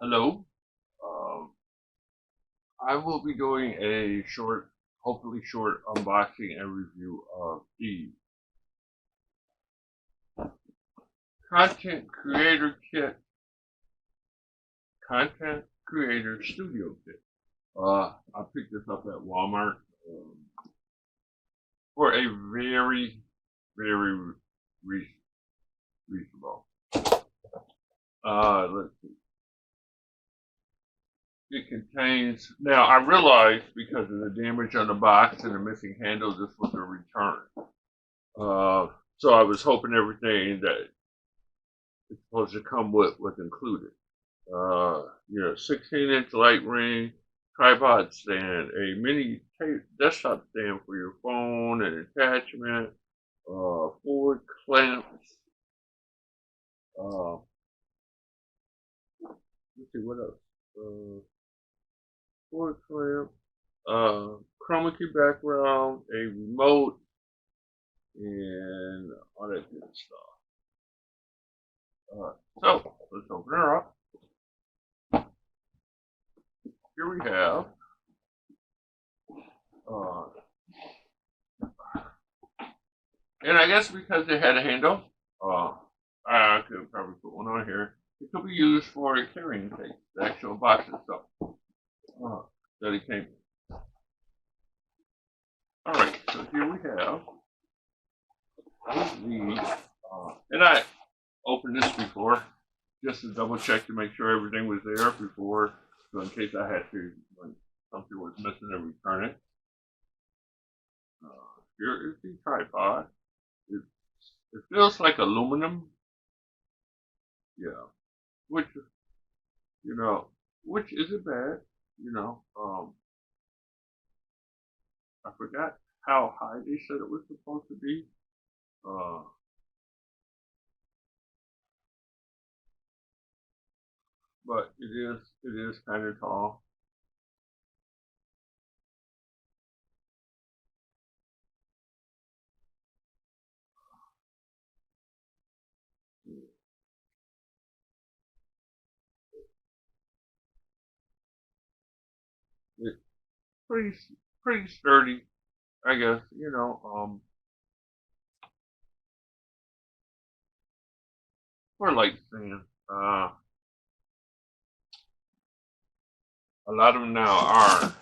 Hello. Um, I will be doing a short, hopefully short unboxing and review of the Content Creator Kit, Content Creator Studio Kit. I picked this up at Walmart for a very reasonable. Let's see. It contains, now I realized because of the damage on the box and the missing handle, this was a return. So I was hoping everything that it's supposed to come with was included. 16-inch light ring, tripod stand, a mini desktop stand for your phone, an attachment, forward clamps. Let's see what else. Forward clamp, chroma key background, a remote, and all that good stuff. So let's open her up. Here we have and I guess because it had a handle, I could probably put one on here. It could be used for a carrying case, the actual box itself that it came with. Alright, so here we have the, and I opened this before just to double check to make sure everything was there before, so in case I had to, when something was missing, and return it. Here is the tripod. It feels like aluminum. Yeah. Which, which isn't bad. I forgot how high they said it was supposed to be. But it is kind of tall. It's pretty sturdy, I guess. For light stand. A lot of them now are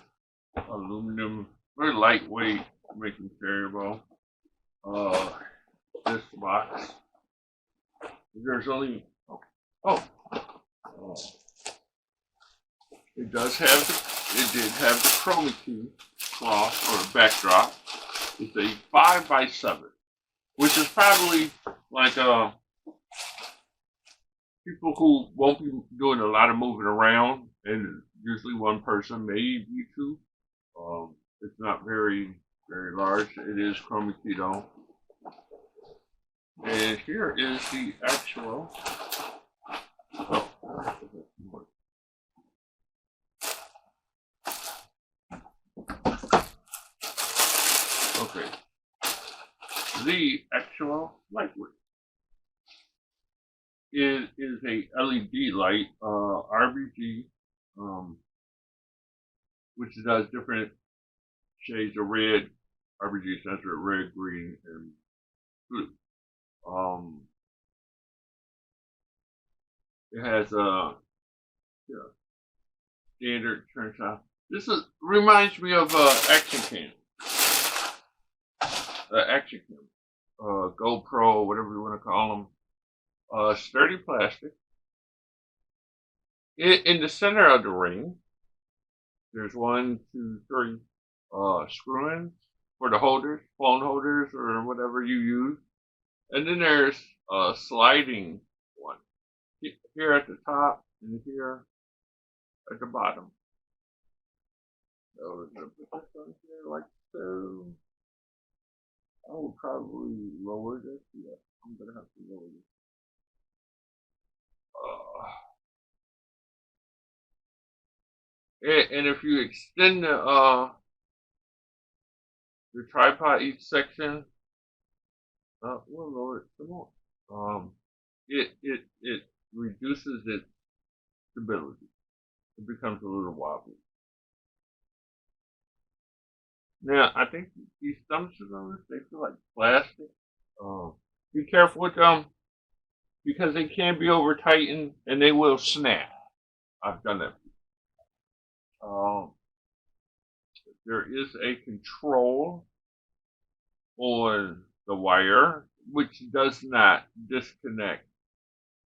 aluminum, very lightweight, make them carryable. This box, there's only oh, it did have the chroma key cloth or backdrop. It's a 5x7, which is probably like people who won't be doing a lot of moving around, and usually one person, maybe two. It's not very large. It is chroma key though. And here is the actual. Oh, okay. The actual light switch is a LED light, RGB, which does different shades of red. RGB stands for red, green, and blue. It has a standard turn off. This reminds me of action cam. Action cam. GoPro, whatever you want to call them. Sturdy plastic. In the center of the ring, there's 1, 2, 3 screw-ins for the holders, phone holders, or whatever you use. And then there's a sliding one here at the top and here at the bottom. So I'm gonna put this on here like so. I will probably lower this. Yeah, I'm gonna have to lower this. And if you extend the tripod each section, we'll lower it some more. It reduces its stability. it becomes a little wobbly. Now, I think these thumb screws, they feel like plastic. Be careful with them because they can be over tightened and they will snap. I've done that. Um, there is a control on the wire which does not disconnect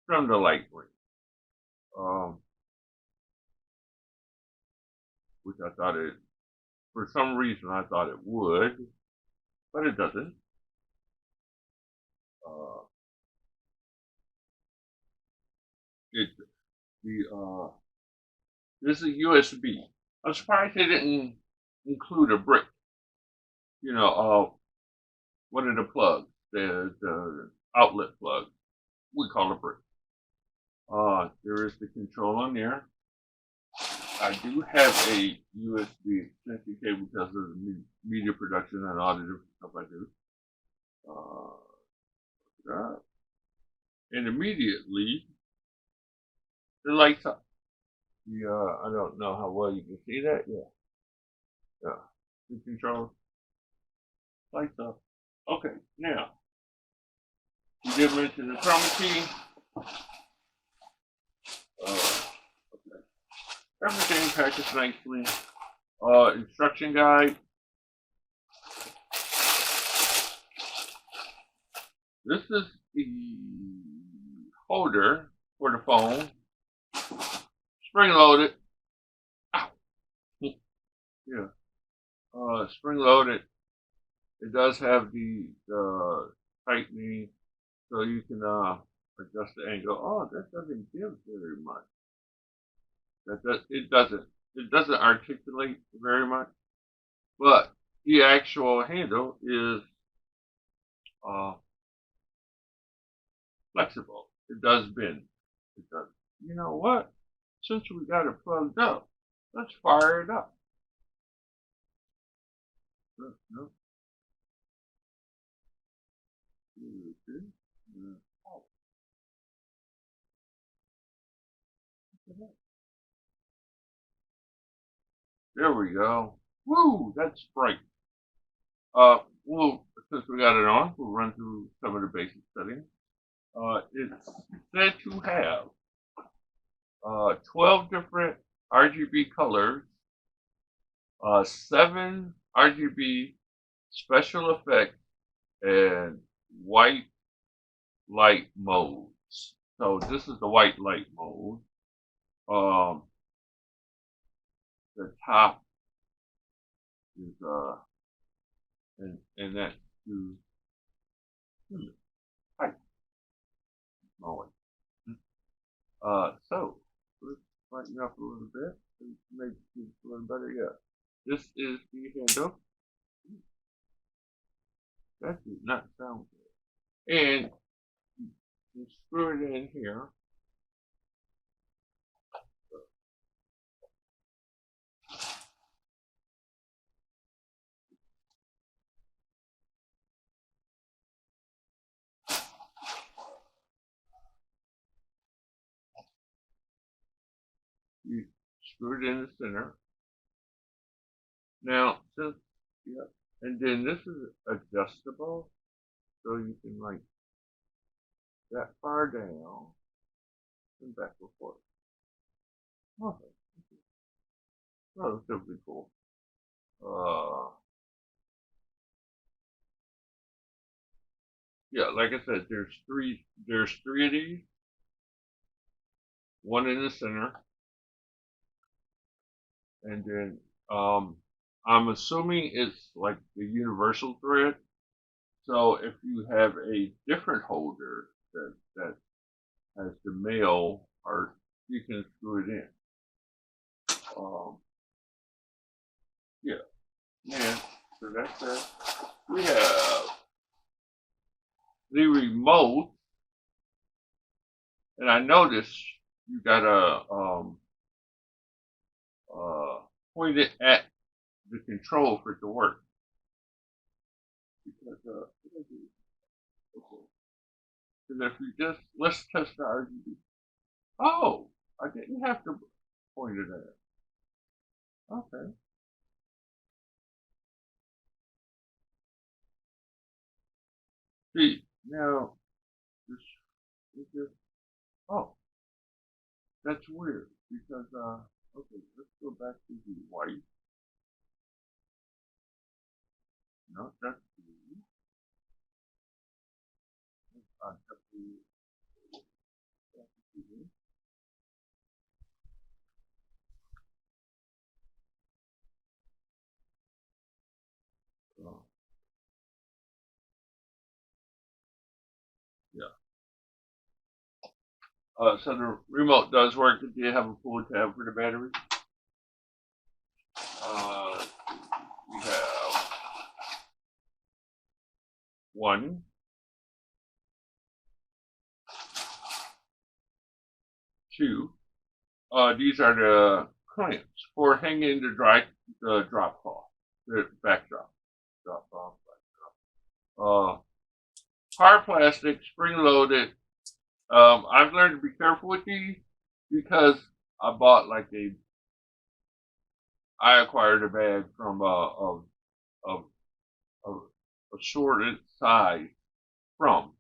from the light ring. Um, which I thought it, for some reason, I thought it would, but it doesn't. Uh, it the this is USB. I'm surprised they didn't include a brick. You know, one of the plugs, the outlet plug. We call it brick. There is the control on there. I do have a USB extension cable because of the media production and all the different stuff I do. And immediately the lights up. I don't know how well you can see that. Yeah. The control lights up. Okay, now you did mention the chroma key. Okay. Everything packaged nicely. Instruction guide. This is the holder for the phone. Spring loaded. Ow. Yeah. Spring loaded. It does have the tightening, so you can adjust the angle. Oh, that doesn't give very much. It doesn't articulate very much, but the actual handle is uh, flexible. It does bend. It does. You know what? Since we got it plugged up, let's fire it up. No. There we go. Woo, that's bright. Since we got it on, we'll run through some of the basic settings. It's said to have 12 different RGB colors, 7 RGB special effects, and white light modes. So this is the white light mode. The top is and that's to height mode. So let's brighten up a little bit and make it a little better. Yeah, this is the handle. That did not sound good. And you screw it in here. You screw it in the center. Now, since yeah, and then this is adjustable, so you can like that far down and back and forth. Okay, relatively cool. Yeah, like I said, there's three of these, one in the center, and then I'm assuming it's like the universal thread. So if you have a different holder that has the male part, you can screw it in. Yeah, yeah. So that's it. We have the remote, and I noticed you gotta point it at the control for it to work. Because if you just let's test the RGB. Oh, I didn't have to. pointed at. Okay. See, now, this, this, oh, that's weird because, okay, let's go back to the white. No, that's blue. That's blue. That's blue. Oh, yeah. So the remote does work if you have a full tab for the battery. Uh, we have one, two. These are the clamps for hanging the drop cloth, the backdrop, drop off, backdrop. Hard plastic, spring loaded. I've learned to be careful with these because I bought I acquired a bag from of assorted size from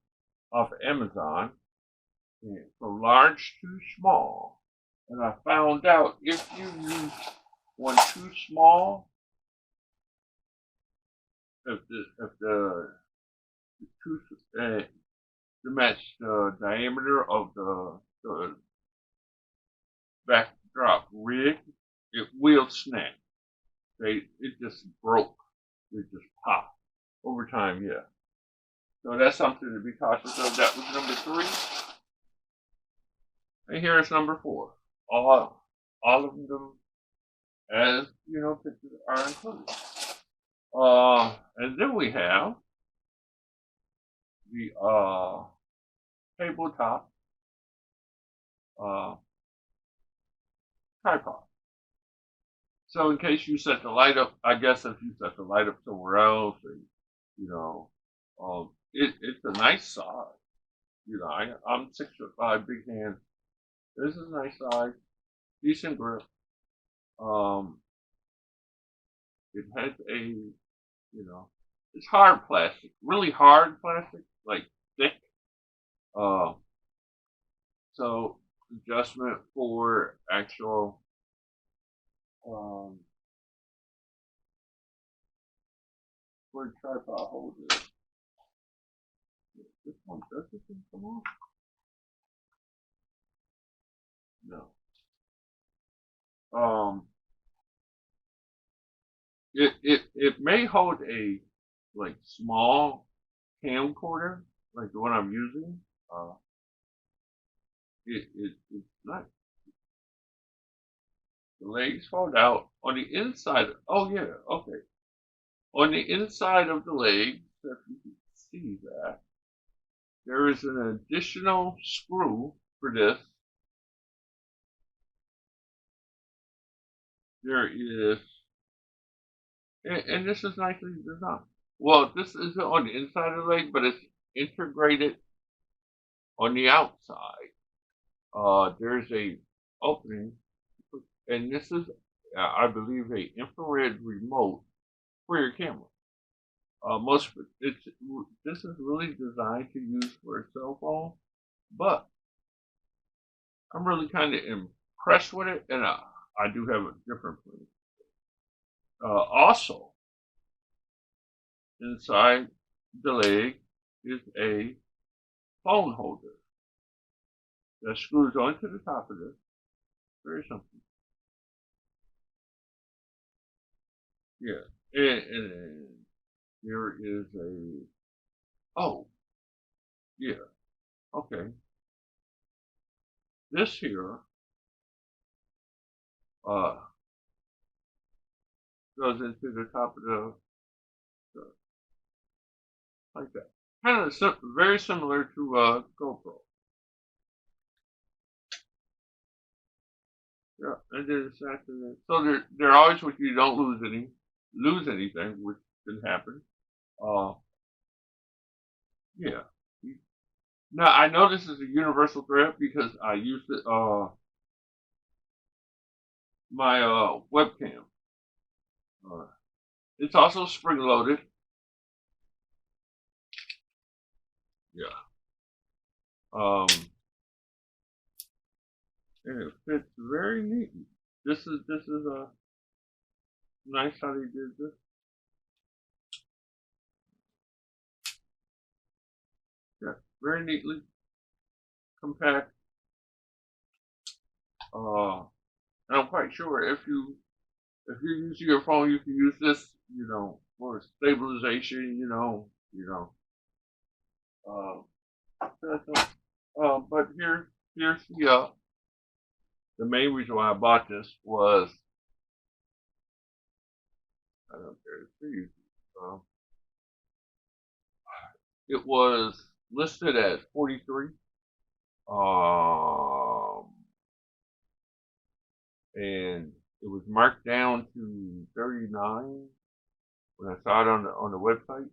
off of Amazon, from large to small. And I found out if you use one too small, if the too to match the diameter of the backdrop rig, it will snap. It just broke. It just popped over time. Yeah. So that's something to be cautious of. That was number 3. And here's number 4. All of them, as you know, pictures are included. And then we have the tabletop uh, tripod. So in case you set the light up, I guess if you set the light up somewhere else, and, you know, it's a nice size. You know, I'm 6'5", big hands. This is a nice size, decent grip. Um, it has it's hard plastic, really hard plastic, like thick. Uh, so adjustment for actual um, for tripod holder. This one, does this thing come off? No. It may hold a like small camcorder, like the one I'm using. Uh, it's not. The legs fold out on the inside. Oh yeah, okay. On the inside of the leg, if you can see that, there is an additional screw for this. There is, and this is nicely designed. Well, this isn't on the inside of the leg, but it's integrated on the outside. There's a opening, and this is, I believe, a infrared remote for your camera. Most it's this is really designed to use for a cell phone, but I'm really kind of impressed with it, and I do have a different plan. Also, inside the leg is a phone holder that screws onto the top of this. Very simple. Yeah, and there is a. Oh, yeah. Okay. This here uh, goes into the top of the like that. Kind of very similar to GoPro. Yeah, and then it's actually so they're always with you. Don't lose anything, which can happen. Uh, yeah. Now I know this is a universal thread because I used it. my webcam. Uh, it's also spring loaded. Yeah. And it fits very neatly. This is a nice how they did this. Yeah, very neatly, compact. Uh, and I'm quite sure if you're using your phone, you can use this, for stabilization. But here's the main reason why I bought this was I don't care. It's pretty easy. Uh, it was listed at 43. Um, and it was marked down to 39 when I saw it on the website.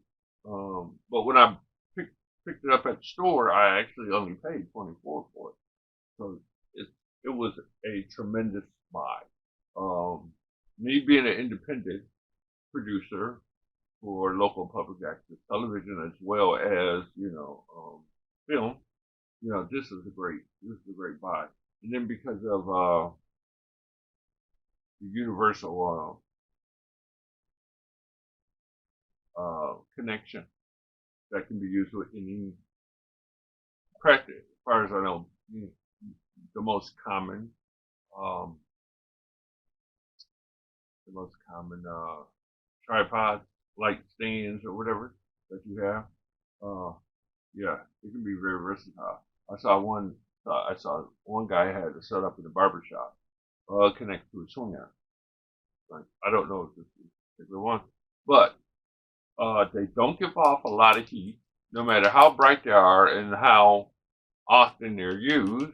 But when I picked it up at the store, I actually only paid 24 for it. So it it was a tremendous buy. Um, Me being an independent producer for local public access television as well as film, this is a great buy. And then because of the universal connection that can be used with any practice, as far as I know, the most common, um, the most common tripods, light stands, or whatever that you have. Uh, yeah, it can be very versatile. I saw one guy had it set up in the barber shop, connected to a swing arm. Like, I don't know if this is a particular one, but they don't give off a lot of heat, no matter how bright they are and how often they're used,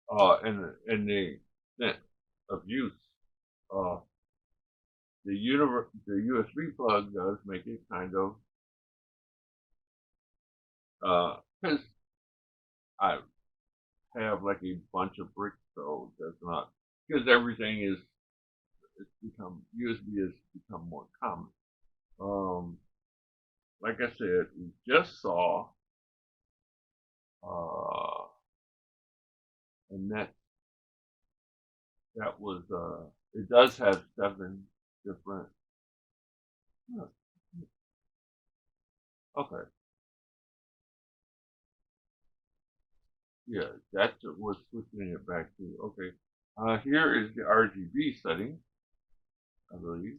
and the extent of use. Uh, the USB plug does make it kind of because I have like a bunch of bricks, so that's not because everything is it's become USB has become more common. Um, like I said, we just saw uh, and that was it does have 7 different. Huh, okay, yeah, that's what switching it back to. Okay, here is the RGB setting, I believe.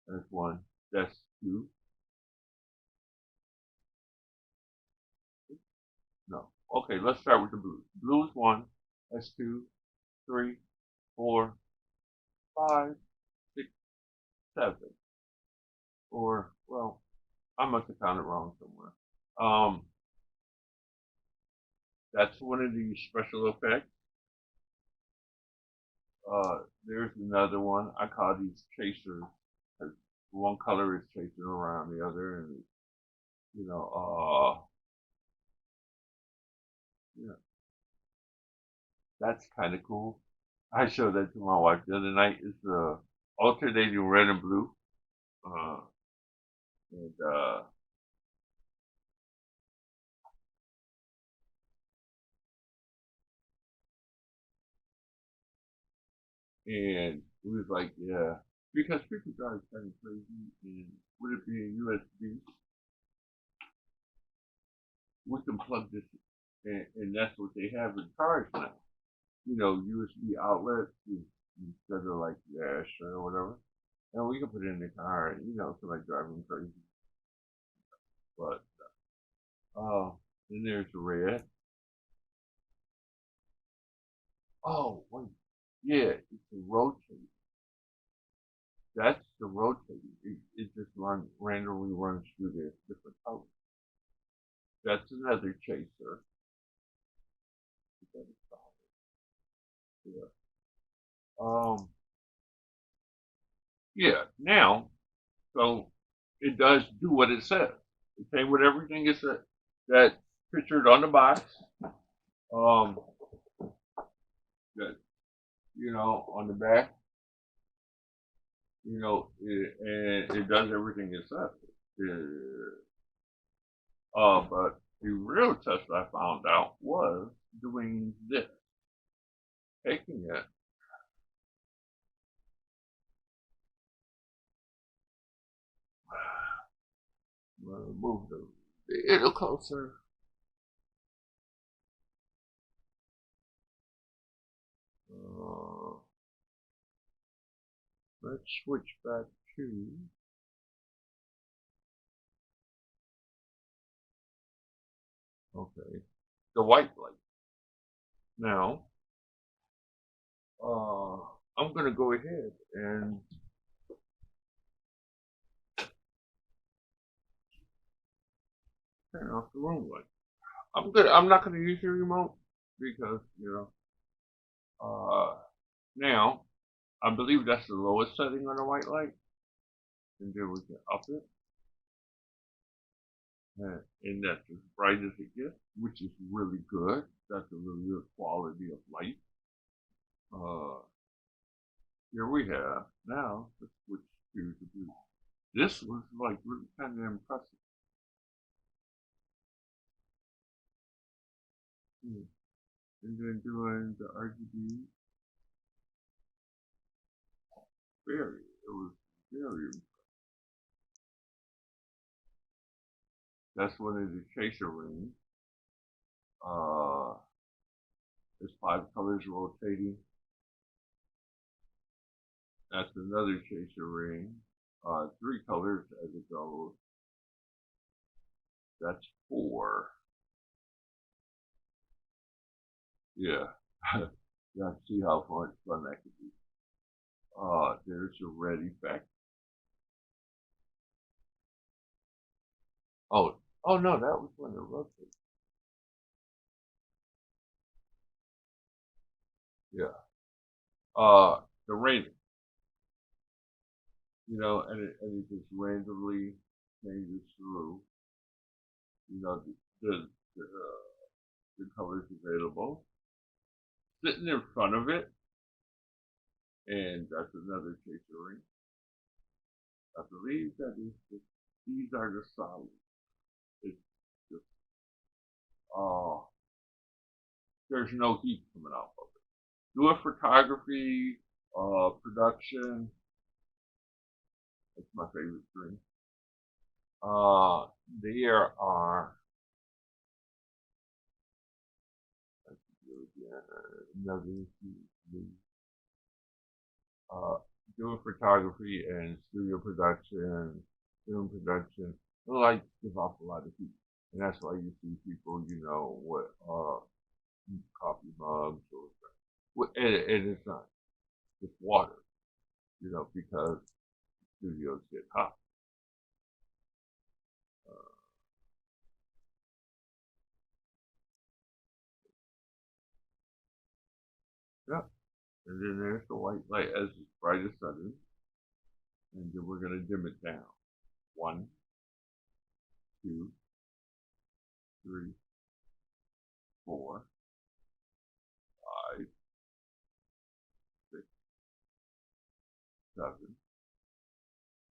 That's one. That's two. No. Okay, let's start with the blue. Blue is one. That's two, three, four, five, six, seven. Or well, I must have counted wrong somewhere. Um, that's one of the special effects. There's another one. I call these chasers. 'Cause one color is chasing around the other, and you know, yeah, that's kind of cool. I showed that to my wife the other night. It's alternating red and blue. Uh, and and it was like, yeah, because people drive kind of crazy, and with it being USB, we can plug this, and that's what they have in cars now. USB outlets instead of like dash or whatever, and we can put it in the car, and somebody driving crazy. But then there's the red. Oh wait, yeah, it's a rotating. That's the rotating. It just randomly runs through the different colors. That's another chaser. Yeah. Yeah. Now, so it does do what it says. It came with everything it said that's pictured on the box. Um, that on the back, and it does everything it says. But the real test I found out was doing this, taking it, move the little closer. Uh, let's switch back to, okay, the white light. Now, uh, I'm going to go ahead and turn off the room light. I'm not going to use the remote because, now I believe that's the lowest setting on the white light. And then we can up it. And that's as bright as it gets, which is really good. That's a really good quality of light. Here we have, now let's switch to the blue. This was like really kind of impressive. And then doing the RGB, it was very, that's one of the chaser rings. There's 5 colors rotating. That's another chaser ring. 3 colors as it goes. That's 4. Yeah. Yeah, see how fun that could be. There's a red effect. Oh no, that was when it rotated. Yeah. The rating, and it just randomly changes through, the the, the, the colors available. Sitting in front of it, and that's another chaser ring. I believe that these are the solids. It's just, uh, there's no heat coming out of it. Doing photography, production, that's my favorite string. There are, let's do again, another uh, doing photography and studio production, film production, the lights give off a lot of heat. And that's why you see people, with coffee mugs and it's not, it's water, because studios get hot. Uh, yeah. And then there's the white light as bright as sun. And then we're going to dim it down. 1, 2, 3, 4, 5, 6, 7,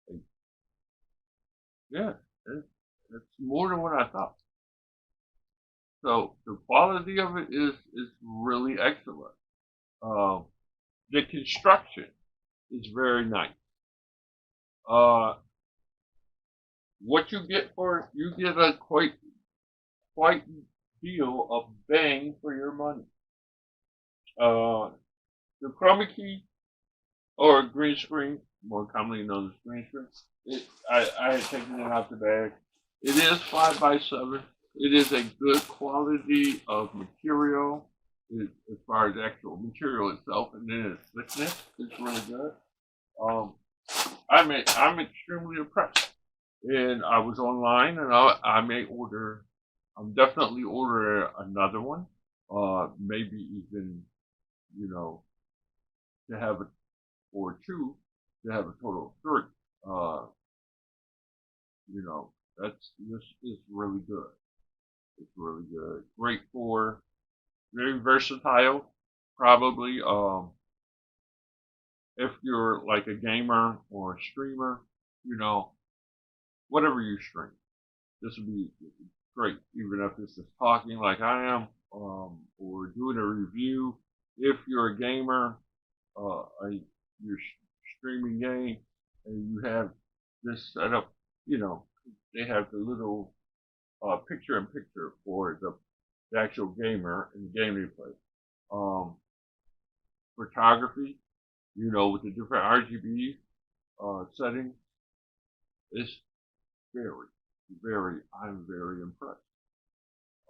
8. Yeah, it's more than what I thought. So the quality of it is really excellent. Um, the construction is very nice. Uh, what you get for it, you get a quite deal of bang for your money. Uh, the chroma key or green screen, more commonly known as green screen, I had taken it out the bag. It is 5x7. It is a good quality of material as far as the actual material itself, and then its thickness is really good. Um, I'm extremely impressed. And I was online, and I may order. I'm definitely order another one. Maybe even you know to have it or 2 to have a total of 3. Uh, this is really good. It's really good. Great for very versatile. Probably if you're like a gamer or a streamer, whatever you stream, this would be great. Even if it's just talking like I am, or doing a review. If you're a gamer, you're streaming game, and you have this set up, you know, they have the little picture in picture for the actual gamer and the game they play. Um, Photography, with the different RGB settings, it's very, I'm very impressed.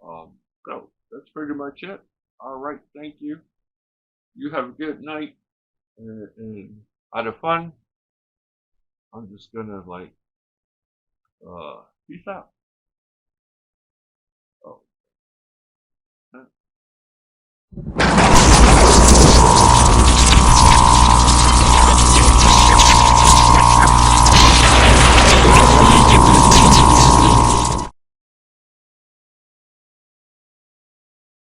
So that's pretty much it. All right, thank you. You have a good night, and out of fun, I'm just gonna peace out. Oh.